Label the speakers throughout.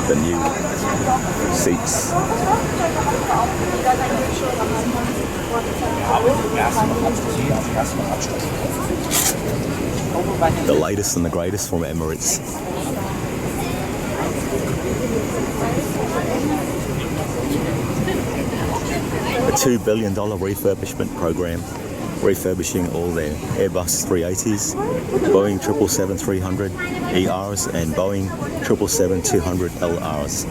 Speaker 1: the new seats. The latest and the greatest from Emirates. A $2 billion refurbishment program, refurbishing all their Airbus 380s, Boeing 777-300 ERs and Boeing 777-200 LRs.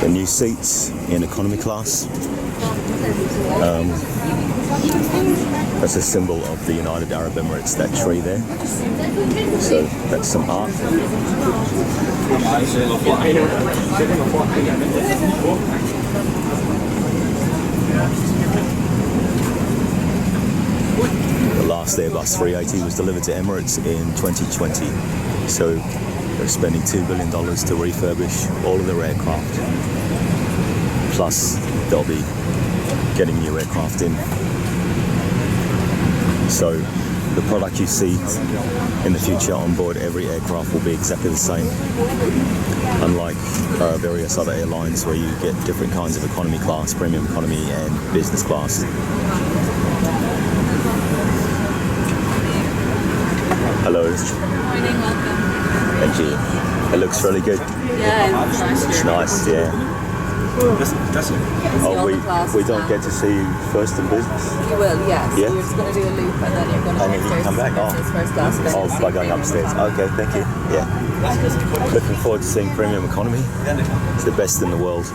Speaker 1: The new seats in economy class. That's a symbol of the United Arab Emirates, that tree there. So that's some art. The last Airbus 380 was delivered to Emirates in 2020. So they're spending $2 billion to refurbish all of their aircraft. Plus they'll be getting new aircraft in. So the product you see in the future on board every aircraft will be exactly the same. Unlike various other airlines where you get different kinds of economy class, premium economy and business class. Hello.
Speaker 2: Morning, welcome.
Speaker 1: Thank you. It looks really good.
Speaker 2: Yeah, it's nice.
Speaker 1: It's nice, yeah. Oh, we don't get to see you first in business?
Speaker 2: You will, yes.
Speaker 1: Yeah?
Speaker 2: So you're just going to do a loop and then you're going to
Speaker 1: And then you can come back? Oh,
Speaker 2: first class.
Speaker 1: oh, by going upstairs. Okay, thank you. Yeah. Looking forward to seeing premium economy. It's the best in the world.